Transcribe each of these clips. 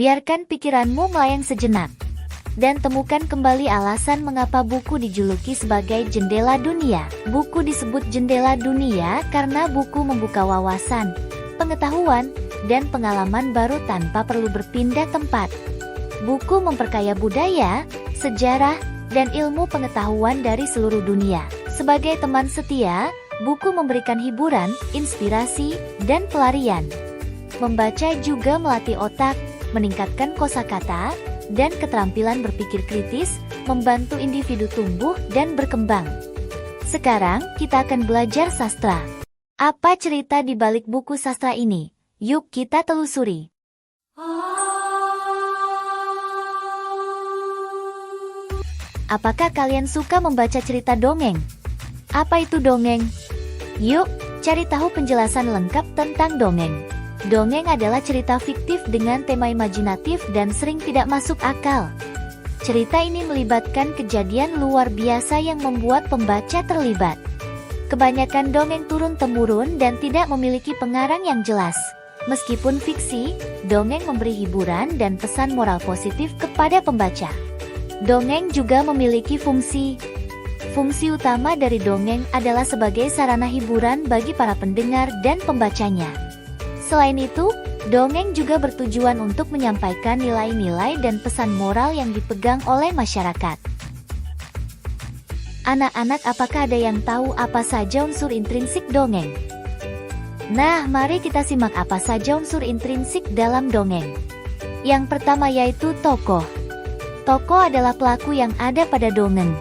Biarkan pikiranmu melayang sejenak. Dan temukan kembali alasan mengapa buku dijuluki sebagai jendela dunia. Buku disebut jendela dunia karena buku membuka wawasan, pengetahuan, dan pengalaman baru tanpa perlu berpindah tempat. Buku memperkaya budaya, sejarah, dan ilmu pengetahuan dari seluruh dunia. Sebagai teman setia, buku memberikan hiburan, inspirasi, dan pelarian. Membaca juga melatih otak, meningkatkan kosakata, dan keterampilan berpikir kritis, membantu individu tumbuh dan berkembang. Sekarang, kita akan belajar sastra. Apa cerita di balik buku sastra ini? Yuk kita telusuri. Apakah kalian suka membaca cerita dongeng? Apa itu dongeng? Yuk, cari tahu penjelasan lengkap tentang dongeng. Dongeng adalah cerita fiktif dengan tema imajinatif dan sering tidak masuk akal. Cerita ini melibatkan kejadian luar biasa yang membuat pembaca terlibat. Kebanyakan dongeng turun-temurun dan tidak memiliki pengarang yang jelas. Meskipun fiksi, dongeng memberi hiburan dan pesan moral positif kepada pembaca. Dongeng juga memiliki fungsi. Fungsi utama dari dongeng adalah sebagai sarana hiburan bagi para pendengar dan pembacanya. Selain itu, dongeng juga bertujuan untuk menyampaikan nilai-nilai dan pesan moral yang dipegang oleh masyarakat. Anak-anak, apakah ada yang tahu apa saja unsur intrinsik dongeng? Nah, mari kita simak apa saja unsur intrinsik dalam dongeng. Yang pertama yaitu tokoh. Tokoh adalah pelaku yang ada pada dongeng.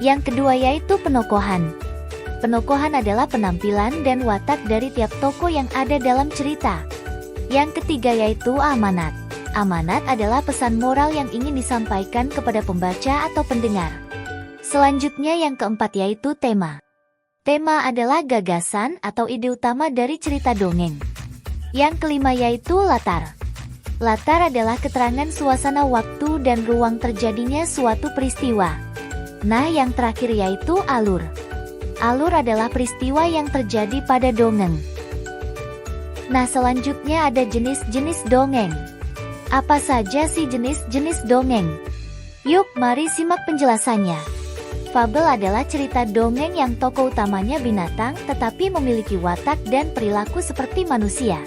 Yang kedua yaitu penokohan. Penokohan adalah penampilan dan watak dari tiap tokoh yang ada dalam cerita. Yang ketiga yaitu amanat. Amanat adalah pesan moral yang ingin disampaikan kepada pembaca atau pendengar. Selanjutnya yang keempat yaitu tema. Tema adalah gagasan atau ide utama dari cerita dongeng. Yang kelima yaitu latar. Latar adalah keterangan suasana waktu dan ruang terjadinya suatu peristiwa. Nah, yang terakhir yaitu alur. Alur adalah peristiwa yang terjadi pada dongeng. Nah, selanjutnya ada jenis-jenis dongeng. Apa saja sih jenis-jenis dongeng? Yuk, mari simak penjelasannya. Fabel adalah cerita dongeng yang tokoh utamanya binatang tetapi memiliki watak dan perilaku seperti manusia.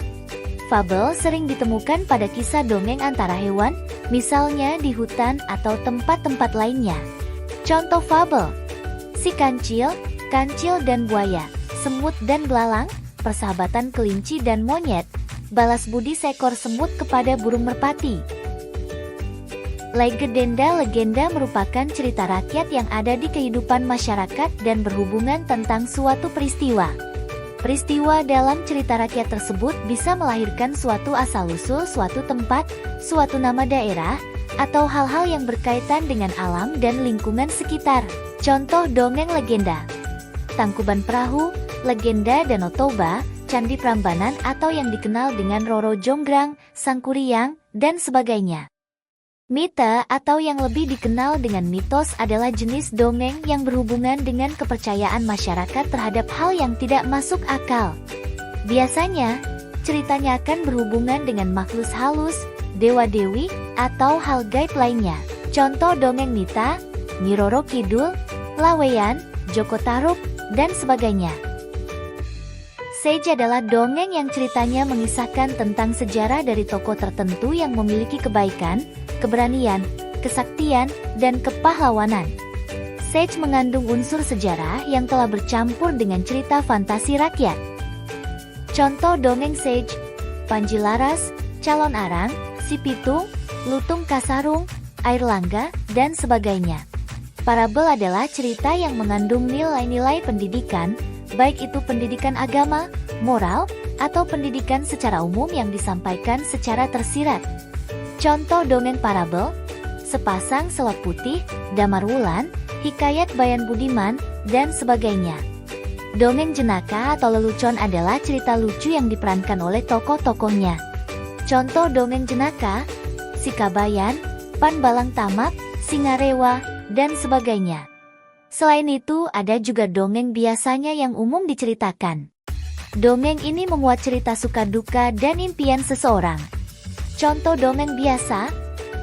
Fabel sering ditemukan pada kisah dongeng antara hewan, misalnya di hutan atau tempat-tempat lainnya. Contoh fabel: si kancil, kancil dan buaya, semut dan belalang, persahabatan kelinci dan monyet, balas budi seekor semut kepada burung merpati. Legenda merupakan cerita rakyat yang ada di kehidupan masyarakat dan berhubungan tentang suatu peristiwa. Peristiwa dalam cerita rakyat tersebut bisa melahirkan suatu asal-usul suatu tempat, suatu nama daerah, atau hal-hal yang berkaitan dengan alam dan lingkungan sekitar. Contoh dongeng legenda: Tangkuban Perahu, legenda Danau Toba, Candi Prambanan atau yang dikenal dengan Roro Jonggrang, Sangkuriang, dan sebagainya. Mite atau yang lebih dikenal dengan mitos adalah jenis dongeng yang berhubungan dengan kepercayaan masyarakat terhadap hal yang tidak masuk akal. Biasanya, ceritanya akan berhubungan dengan makhluk halus, dewa-dewi, atau hal gaib lainnya. Contoh dongeng Mita, Nyi Roro Kidul, Laweyan, Joko Tarub, dan sebagainya. Sage adalah dongeng yang ceritanya mengisahkan tentang sejarah dari tokoh tertentu yang memiliki kebaikan, keberanian, kesaktian, dan kepahlawanan. Sage mengandung unsur sejarah yang telah bercampur dengan cerita fantasi rakyat. Contoh dongeng Sage: Panji Laras, Calon Arang, Si Pitung, Lutung Kasarung, Air Langga, dan sebagainya. Parabel adalah cerita yang mengandung nilai-nilai pendidikan, baik itu pendidikan agama, moral, atau pendidikan secara umum yang disampaikan secara tersirat. Contoh dongeng parabel: Sepasang Selop Putih, Damar Wulan, Hikayat Bayan Budiman, dan sebagainya. Dongeng jenaka atau lelucon adalah cerita lucu yang diperankan oleh tokoh-tokohnya. Contoh dongeng jenaka: Si Kabayan, Pan Balang Tamak, Singarewa, dan sebagainya. Selain itu, ada juga dongeng biasanya yang umum diceritakan. Dongeng ini memuat cerita suka duka dan impian seseorang. Contoh dongeng biasa,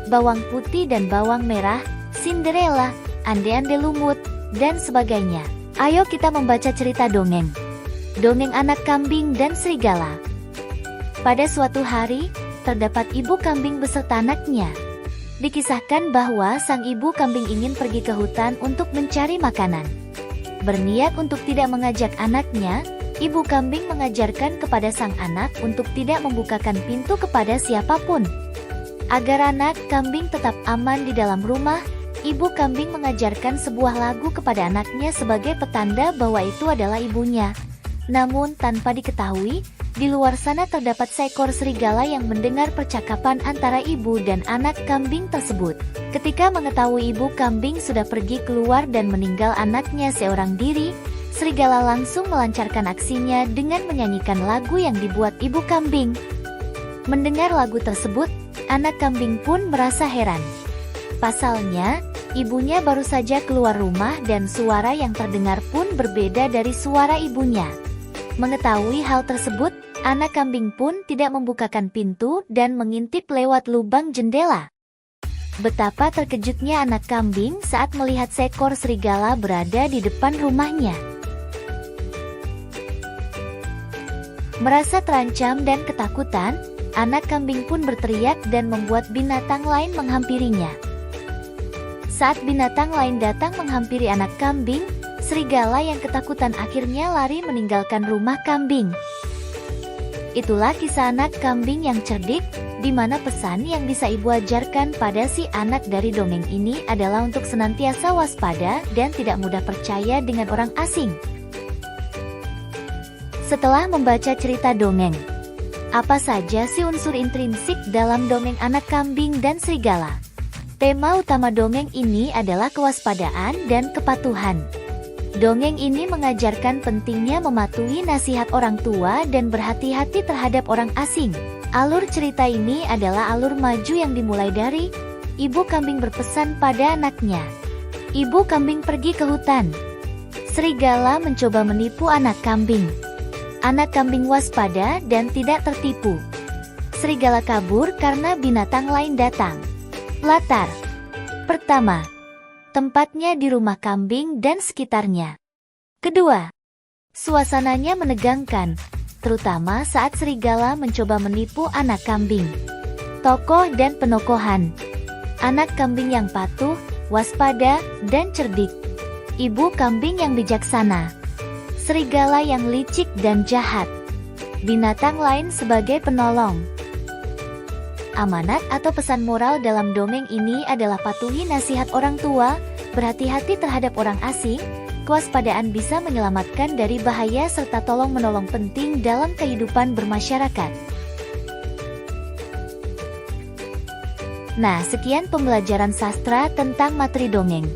bawang putih dan bawang merah, Cinderella, ande-ande lumut, dan sebagainya. Ayo kita membaca cerita dongeng. Dongeng anak kambing dan serigala. Pada suatu hari, terdapat ibu kambing beserta anaknya. Dikisahkan bahwa sang ibu kambing ingin pergi ke hutan untuk mencari makanan. Berniat untuk tidak mengajak anaknya, ibu kambing mengajarkan kepada sang anak untuk tidak membukakan pintu kepada siapapun. Agar anak kambing tetap aman di dalam rumah, ibu kambing mengajarkan sebuah lagu kepada anaknya sebagai petanda bahwa itu adalah ibunya. Namun tanpa diketahui, di luar sana terdapat seekor serigala yang mendengar percakapan antara ibu dan anak kambing tersebut. Ketika mengetahui ibu kambing sudah pergi keluar dan meninggal anaknya seorang diri, serigala langsung melancarkan aksinya dengan menyanyikan lagu yang dibuat ibu kambing. Mendengar lagu tersebut, anak kambing pun merasa heran. Pasalnya, ibunya baru saja keluar rumah dan suara yang terdengar pun berbeda dari suara ibunya. Mengetahui hal tersebut, anak kambing pun tidak membukakan pintu dan mengintip lewat lubang jendela. Betapa terkejutnya anak kambing saat melihat seekor serigala berada di depan rumahnya. Merasa terancam dan ketakutan, anak kambing pun berteriak dan membuat binatang lain menghampirinya. Saat binatang lain datang menghampiri anak kambing, serigala yang ketakutan akhirnya lari meninggalkan rumah kambing. Itulah kisah anak kambing yang cerdik, di mana pesan yang bisa ibu ajarkan pada si anak dari dongeng ini adalah untuk senantiasa waspada dan tidak mudah percaya dengan orang asing. Setelah membaca cerita dongeng, apa saja sih unsur intrinsik dalam dongeng anak kambing dan serigala? Tema utama dongeng ini adalah kewaspadaan dan kepatuhan. Dongeng ini mengajarkan pentingnya mematuhi nasihat orang tua dan berhati-hati terhadap orang asing. Alur cerita ini adalah alur maju yang dimulai dari ibu kambing berpesan pada anaknya. Ibu kambing pergi ke hutan. Serigala mencoba menipu anak kambing. Anak kambing waspada dan tidak tertipu. Serigala kabur karena binatang lain datang. Latar pertama, tempatnya di rumah kambing dan sekitarnya. Kedua, suasananya menegangkan, terutama saat serigala mencoba menipu anak kambing. Tokoh dan penokohan. Anak kambing yang patuh, waspada, dan cerdik. Ibu kambing yang bijaksana. Serigala yang licik dan jahat. Binatang lain sebagai penolong. Amanat atau pesan moral dalam dongeng ini adalah patuhi nasihat orang tua, berhati-hati terhadap orang asing, kewaspadaan bisa menyelamatkan dari bahaya serta tolong-menolong penting dalam kehidupan bermasyarakat. Nah, sekian pembelajaran sastra tentang materi dongeng.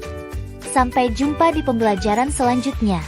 Sampai jumpa di pembelajaran selanjutnya.